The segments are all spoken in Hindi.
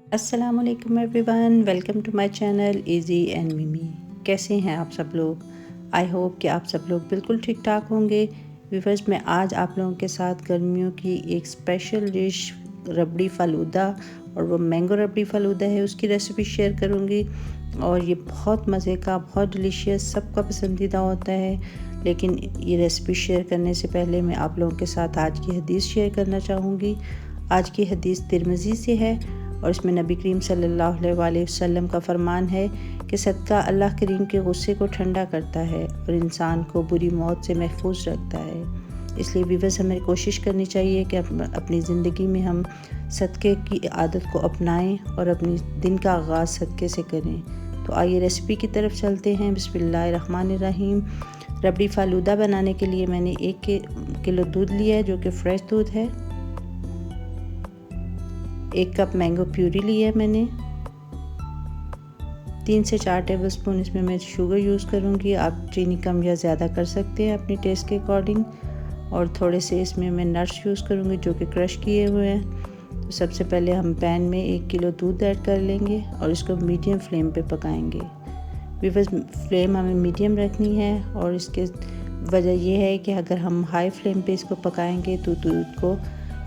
अस्सलाम वालेकुम everyone, welcome to my channel easy and Mimi. कैसे हैं आप सब लोग? आई होप कि आप सब लोग बिल्कुल ठीक ठाक होंगे। व्यूअर्स, मैं आज आप लोगों के साथ गर्मियों की एक स्पेशल डिश रबड़ी फ़ालूदा और वो मैंगो रबड़ी फ़ालूदा है, उसकी रेसिपी शेयर करूंगी। और ये बहुत मज़े का, बहुत डिलीशियस, सबका पसंदीदा होता है। लेकिन ये रेसिपी शेयर करने से पहले मैं आप लोगों के साथ आज की हदीस शेयर करना चाहूँगी। आज की हदीस तिरमिज़ी से है और इसमें नबी करीम सल्लल्लाहु अलैहि वसल्लम का फरमान है कि सदका अल्लाह करीम के गुस्से को ठंडा करता है और इंसान को बुरी मौत से महफूज रखता है। इसलिए व्यूअर्स, हमें कोशिश करनी चाहिए कि अपनी ज़िंदगी में हम सदक़े की आदत को अपनाएं और अपनी दिन का आगाज़ सदक़े से करें। तो आइए रेसिपी की तरफ चलते हैं। बिस्मिल्लाहिर्रहमानिर्रहीम। रबड़ी फ़ालूदा बनाने के लिए मैंने 1 किलो दूध लिया है, जो कि फ़्रेश दूध है। 1 कप मैंगो प्यूरी लिया है मैंने। 3 से 4 टेबलस्पून इसमें मैं शुगर यूज़ करूँगी। आप चीनी कम या ज़्यादा कर सकते हैं अपनी टेस्ट के अकॉर्डिंग। और थोड़े से इसमें मैं नट्स यूज़ करूँगी जो कि क्रश किए हुए हैं। तो सबसे पहले हम पैन में 1 किलो दूध ऐड कर लेंगे और इसको मीडियम फ्लेम पे पकाएंगे। व्यूअर्स, फ्लेम हमें मीडियम रखनी है और इसके वजह यह है कि अगर हम हाई फ्लेम पे इसको पकाएंगे तो दूध को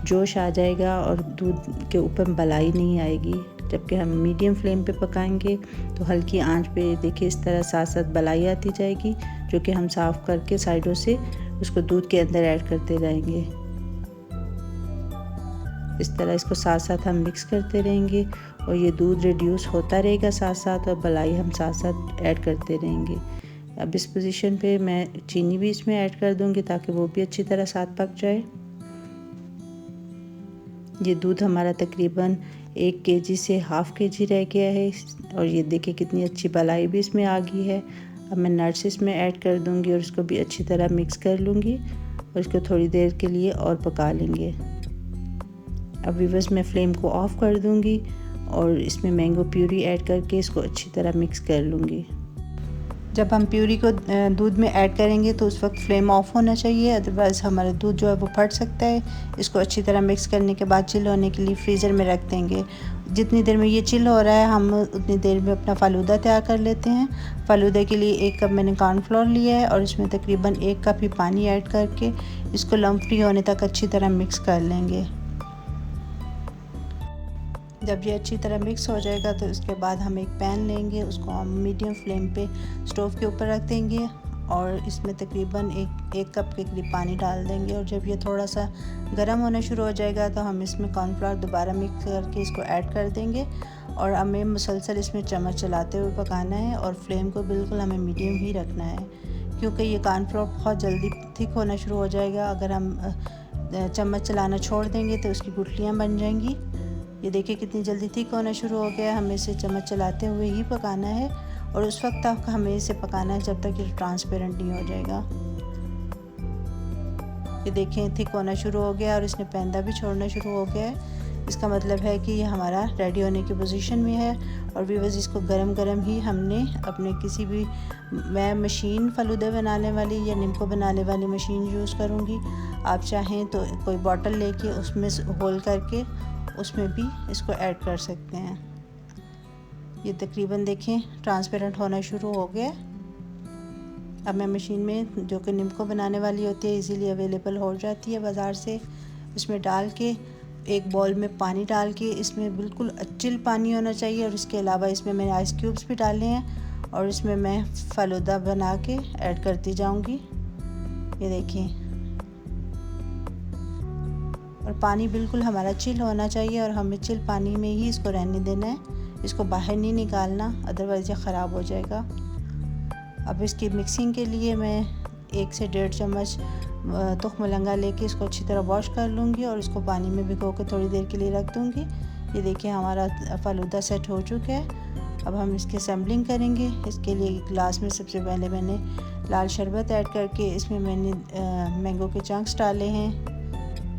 जोश आ जाएगा और दूध के ऊपर मलाई नहीं आएगी। जबकि हम मीडियम फ्लेम पे पकाएंगे तो हल्की आंच पे देखिए इस तरह साथ साथ मलाई आती जाएगी, जो कि हम साफ़ करके साइडों से उसको दूध के अंदर ऐड करते रहेंगे। इस तरह इसको साथ साथ हम मिक्स करते रहेंगे और ये दूध रिड्यूस होता रहेगा साथ साथ, और मलाई हम साथ साथ ऐड करते रहेंगे। अब इस पोजीशन पे मैं चीनी भी इसमें ऐड कर दूंगी ताकि वो भी अच्छी तरह साथ पक जाए। ये दूध हमारा तकरीबन 1 केजी से हाफ़ केजी रह गया है और ये देखिए कितनी अच्छी मलाई भी इसमें आ गई है। अब मैं नट्स इसमें ऐड कर दूंगी और इसको भी अच्छी तरह मिक्स कर लूँगी और इसको थोड़ी देर के लिए और पका लेंगे। अब व्यूअर्स, मैं फ्लेम को ऑफ़ कर दूंगी और इसमें मैंगो प्यूरी ऐड करके इसको अच्छी तरह मिक्स कर लूँगी। जब हम प्यूरी को दूध में ऐड करेंगे तो उस वक्त फ्लेम ऑफ होना चाहिए, अदरवाइज़ हमारा दूध जो है वो फट सकता है। इसको अच्छी तरह मिक्स करने के बाद चिल होने के लिए फ्रीज़र में रख देंगे। जितनी देर में ये चिल हो रहा है हम उतनी देर में अपना फ़ालूदा तैयार कर लेते हैं। फ़ालूदा के लिए 1 कप मैंने कॉर्नफ्लोर लिया है और इसमें तकरीबन 1 कप ही पानी ऐड करके इसको लम्प फ्री होने तक अच्छी तरह मिक्स कर लेंगे। जब ये अच्छी तरह मिक्स हो जाएगा तो उसके बाद हम एक पैन लेंगे, उसको हम मीडियम फ्लेम पे स्टोव के ऊपर रख देंगे और इसमें तकरीबन एक कप के करीब पानी डाल देंगे। और जब ये थोड़ा सा गर्म होना शुरू हो जाएगा तो हम इसमें कॉर्नफ्लोर दोबारा मिक्स करके इसको ऐड कर देंगे और हमें मुसलसल इसमें चम्मच चलाते हुए पकाना है और फ्लेम को बिल्कुल हमें मीडियम ही रखना है, क्योंकि ये कॉर्नफ्लोर बहुत जल्दी थिक होना शुरू हो जाएगा। अगर हम चम्मच चलाना छोड़ देंगे तो उसकी गुठलियाँ बन जाएंगी। ये देखिए कितनी जल्दी थिक होना शुरू हो गया। हमें इसे चम्मच चलाते हुए ही पकाना है और उस वक्त तक हमें इसे पकाना है जब तक ये ट्रांसपेरेंट नहीं हो जाएगा। ये देखें थिक होना शुरू हो गया और इसने पैंदा भी छोड़ना शुरू हो गया है। इसका मतलब है कि ये हमारा रेडी होने की पोजीशन में है। और व्यूअर्स, इसको गरम गरम ही हमने अपने किसी भी, मैं मशीन फ़ालूदा बनाने वाली या निम्को बनाने वाली मशीन यूज़ करूँगी। आप चाहें तो कोई बॉटल लेके उसमें होल करके उसमें भी इसको ऐड कर सकते हैं। ये तकरीबन देखें ट्रांसपेरेंट होना शुरू हो गया। अब मैं मशीन में, जो कि निम्को बनाने वाली होती है, इजीली अवेलेबल हो जाती है बाज़ार से, इसमें डाल के एक बाउल में पानी डाल के, इसमें बिल्कुल चिल पानी होना चाहिए और इसके अलावा इसमें मैंने आइस क्यूब्स भी डाले हैं और इसमें मैं फ़ालूदा बना के ऐड करती जाऊंगी। ये देखें, और पानी बिल्कुल हमारा चिल होना चाहिए और हमें चिल पानी में ही इसको रहने देना है, इसको बाहर नहीं निकालना, अदरवाइज़ ये ख़राब हो जाएगा। अब इसकी मिक्सिंग के लिए मैं 1 से 1.5 चम्मच तुख्म लंगा लेके इसको अच्छी तरह वॉश कर लूँगी और इसको पानी में भिगो के थोड़ी देर के लिए रख दूँगी। ये देखिए हमारा फ़ालूदा सेट हो चुका है। अब हम इसकी असेंबलिंग करेंगे। इसके लिए एक गिलास में सबसे पहले मैंने लाल शरबत ऐड करके इसमें मैंने मैंगो के चंक्स डाले हैं।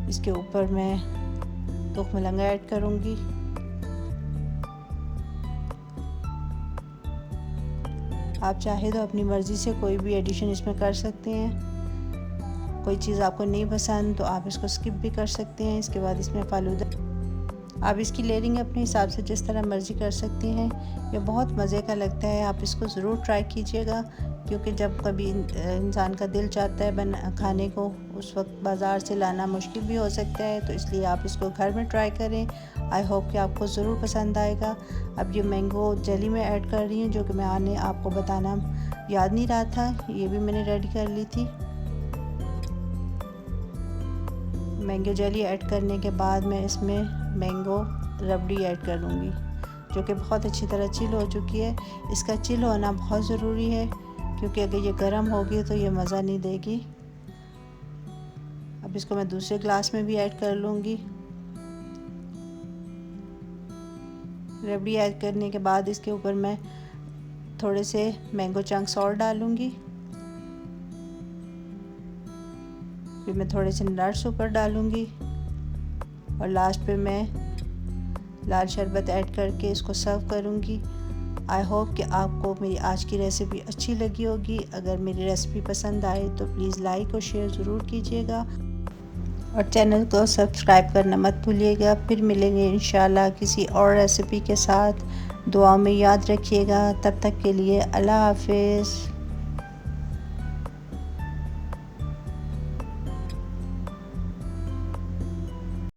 इसके ऊपर मैं तुख्म लंगा ऐड करूँगी। आप चाहे तो अपनी मर्ज़ी से कोई भी एडिशन इसमें कर सकते हैं। कोई चीज़ आपको नहीं पसंद तो आप इसको स्किप भी कर सकते हैं। इसके बाद इसमें फ़ालूदा आप इसकी लेयरिंग अपने हिसाब से जिस तरह मर्ज़ी कर सकती हैं। ये बहुत मज़े का लगता है, आप इसको ज़रूर ट्राई कीजिएगा, क्योंकि जब कभी इंसान का दिल चाहता है खाने को, उस वक्त बाज़ार से लाना मुश्किल भी हो सकता है, तो इसलिए आप इसको घर में ट्राई करें। आई होप कि आपको ज़रूर पसंद आएगा। अब ये मैंगो जेली में ऐड कर रही हूँ, जो कि मैंने आपको बताना याद नहीं रहा था, ये भी मैंने रेडी कर ली थी। मैंगो जेली ऐड करने के बाद मैं इसमें मैंगो रबड़ी ऐड कर लूँगी, जो कि बहुत अच्छी तरह चिल हो चुकी है। इसका चिल होना बहुत ज़रूरी है, क्योंकि अगर ये गर्म होगी तो ये मज़ा नहीं देगी। अब इसको मैं दूसरे ग्लास में भी ऐड कर लूँगी। रबड़ी ऐड करने के बाद इसके ऊपर मैं थोड़े से मैंगो चंक्स और डालूँगी। फिर मैं थोड़े से नट्स ऊपर डालूँगी और लास्ट पे मैं लाल शरबत ऐड करके इसको सर्व करूँगी। आई होप कि आपको मेरी आज की रेसिपी अच्छी लगी होगी। अगर मेरी रेसिपी पसंद आए तो प्लीज़ लाइक और शेयर ज़रूर कीजिएगा और चैनल को सब्सक्राइब करना मत भूलिएगा। फिर मिलेंगे इंशाल्लाह किसी और रेसिपी के साथ। दुआ में याद रखिएगा। तब तक के लिए अल्लाह हाफिज़।